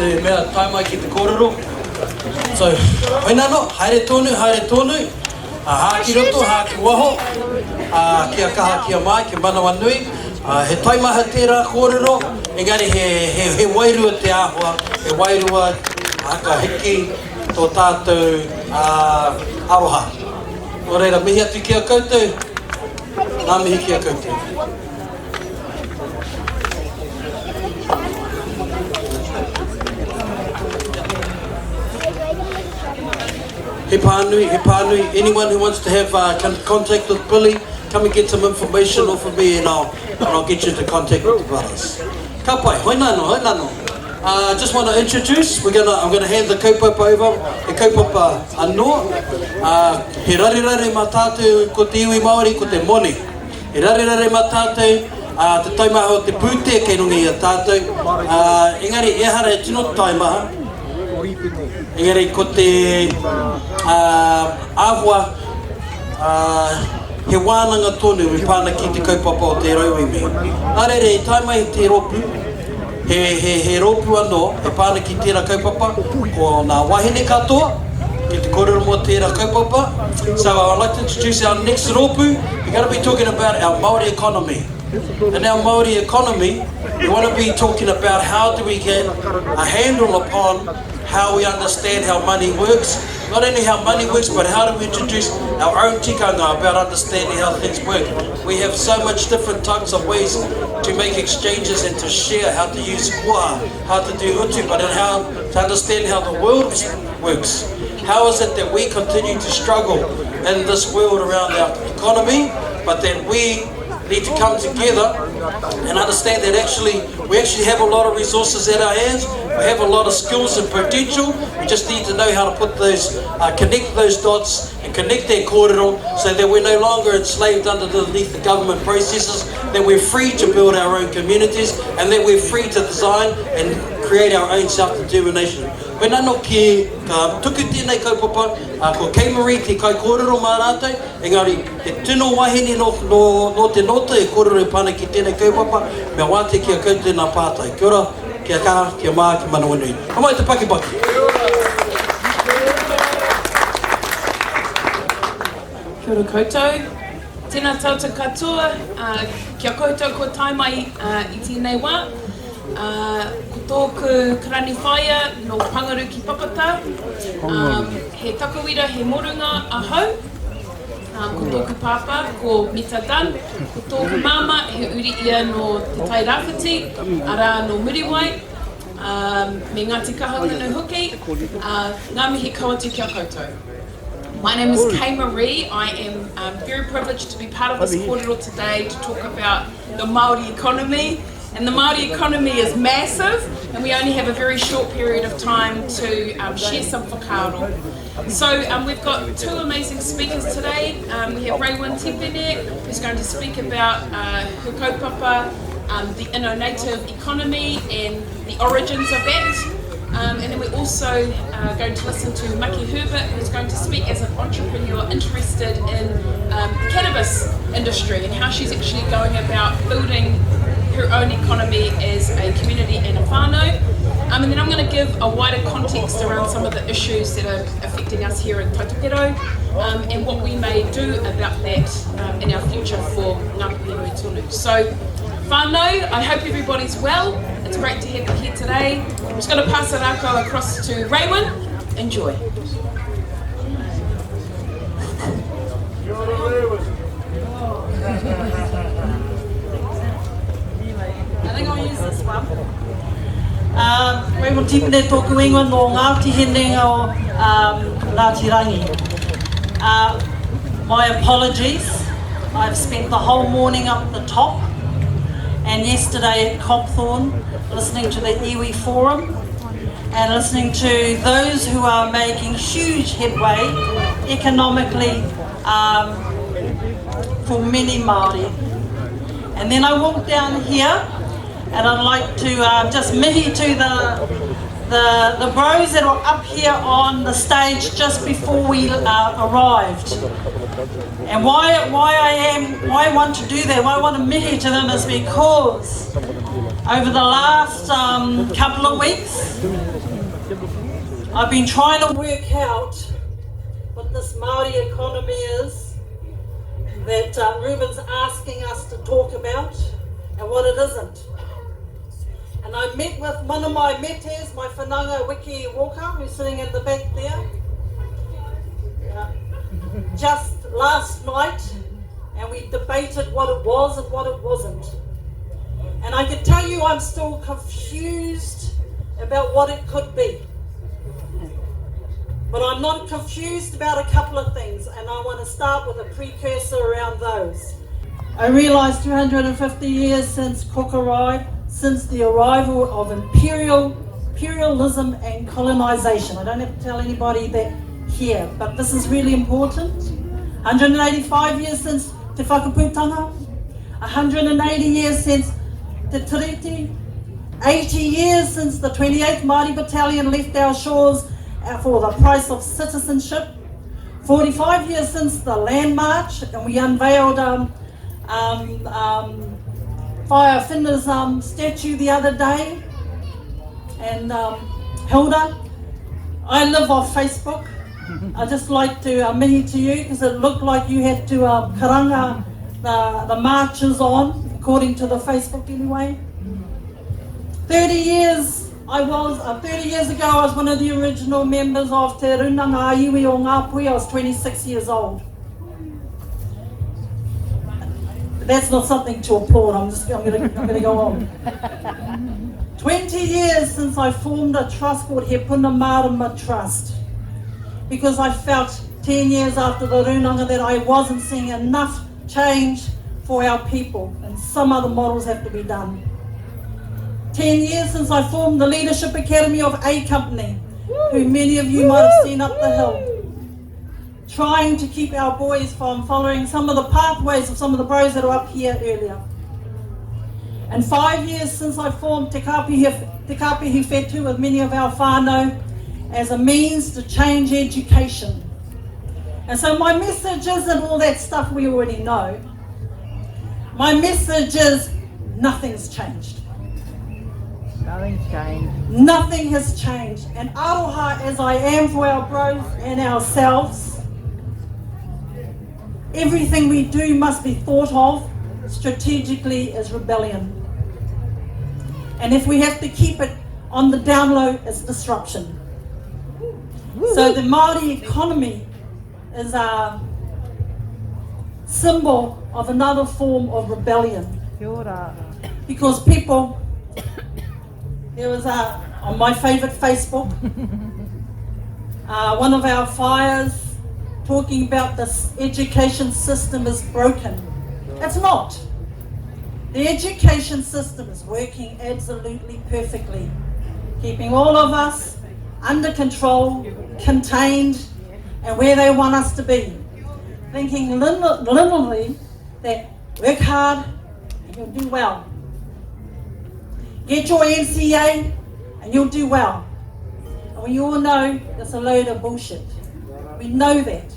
te mea tai mai ki te kōrero. So, hoinano, haere tonu, hāki roto, hāki waho, kia kaha kia mai, ke manawa nui, he taimaha tērā kōrero, engari he wairua te āhua, he wairua haka hiki tō tātou aroha. Nō reira, mihi atu kia koutou, nā mihi kia koutou. He pānui, anyone who wants to have contact with Billy, come and get some information off of me and I'll get you into contact with the brothers. Ka pai, hoinano. Just want to introduce, I'm going to hand the kaupapa over, he kaupapa anō. He rarerare mā tātou ko te iwi Māori ko te moni. He rarerare mā tātou, te taimaha o te pūtea kei rungi a tātou. Engari, ehara e tino taimaha. Engari, ko te āhua, he wānanga tonu me pāna ki te kaupapa o te rauimi. Arere, tai mai te ropu, he ropu anō, he pāna ki tērā kaupapa, ko nā wahine katoa, ki te kōrero mō tērā kaupapa. So I'd like to introduce our next ropu. We're going to be talking about our Māori economy. In our Māori economy, we want to be talking about how do we get a handle upon how we understand how money works. Not only how money works, but how do we introduce our own tikanga about understanding how things work. We have so much different types of ways to make exchanges and to share, how to use kua, how to do utu, but how to understand how the world works. How is it that we continue to struggle in this world around our economy, but that we need to come together and understand that we actually have a lot of resources at our hands, we have a lot of skills and potential, we just need to know how to put those, connect those dots and connect their kōrero so that we're no longer enslaved underneath the government processes, that we're free to build our own communities and that we're free to design and create our own self-determination. Wena no ki ka tuku tēnei kaupapa, ko Keimarie te kai kōrero mā rātou, engari he tino wahine no te nota e kōrero e pāna ki tēnei kaupapa, mea wāte kia koutou nā pātai. Kia ora, kia kaha, kia mā, ki manawa nui. Kamai te paki. Kia ora koutou, tēnā tātou katoa, kia koutou ko tai mai I tēnei wā. Ko tōku karani whaia no Pangaru ki Papata, he takawira he morunga ahau, ko tōku pāpā ko Mita Dan, ko tōku māma he uri ia no te tai rāwhiti, ara no Muriwai, me Ngāti Kahanga no Huki, ngā mihi kawatu kia koutou. My name is Keimarie. I am very privileged to be part of this kōrero today to talk about the Māori economy. And the Māori economy is massive, and we only have a very short period of time to share some whakaaro. So we've got two amazing speakers today. We have Raewyn Tepene, who's going to speak about her kaupapa, the inner native economy and the origins of that. And then we're also going to listen to Maki Herbert, who's going to speak as an entrepreneur interested in the cannabis industry and how she's actually going about building her own economy as a community and a whānau. And then I'm going to give a wider context around some of the issues that are affecting us here in Tautokero and what we may do about that in our future for Ngā Puhi Nui Tonu. So, whānau, I hope everybody's well. It's great to have you here today. I'm just going to pass it across to Raewyn. Enjoy. I think I'll use this one. Raewyn Tepene tōku ingoa no Ngāti Henenga o Ngāti Rangi. My apologies. I've spent the whole morning up the top and yesterday at Copthorne listening to the iwi forum and listening to those who are making huge headway economically for many Māori. And then I walked down here and I'd like to just mihi to the bros that were up here on the stage just before we arrived. And why why I want to do that, why I want to mihi to them is because over the last couple of weeks, I've been trying to work out what this Māori economy is that Ruben's asking us to talk about and what it isn't. And I met with one of my metes, my whananga Wiki Walker, who's sitting in the back there, just last night, and we debated what it was and what it wasn't. And I can tell you I'm still confused about what it could be. But I'm not confused about a couple of things, and I want to start with a precursor around those. I realised 250 years since Kokorai, since the arrival of imperialism and colonisation. I don't have to tell anybody that here, but this is really important. 185 years since Te Whakaputanga, 180 years since Te Tiriti, 80 years since the 28th Māori Battalion left our shores for the price of citizenship, 45 years since the Land March, and we unveiled Whaia Whina's statue the other day, and Hilda, I live off Facebook. I just like to mihi to you because it looked like you had to karanga the marches on, according to the Facebook anyway. 30 years ago, I was one of the original members of Te Runanga Iwi o Ngāpui. I was 26 years old. That's not something to applaud. I'm going to go on. 20 years since I formed a trust called He Puna Marama Trust, because I felt 10 years after the Runanga that I wasn't seeing enough change for our people, and some other models have to be done. 10 years since I formed the Leadership Academy of A Company, who many of you might have seen up the hill, trying to keep our boys from following some of the pathways of some of the bros that are up here earlier. And 5 years since I formed Te Kapihi Whetū with many of our whānau as a means to change education. And so my message isn't all that stuff we already know. My message is nothing's changed. Nothing's changed. Nothing has changed. And aroha as I am for our bros and ourselves, everything we do must be thought of strategically as rebellion. And if we have to keep it on the down low, it's disruption. So the Māori economy is a symbol of another form of rebellion. Kia ora. Because people, there was on my favourite Facebook, one of our fires talking about this education system is broken. It's not. The education system is working absolutely perfectly, keeping all of us under control, contained, and where they want us to be. Thinking literally that work hard and you'll do well. Get your NCA and you'll do well. And we all know that's a load of bullshit. We know that.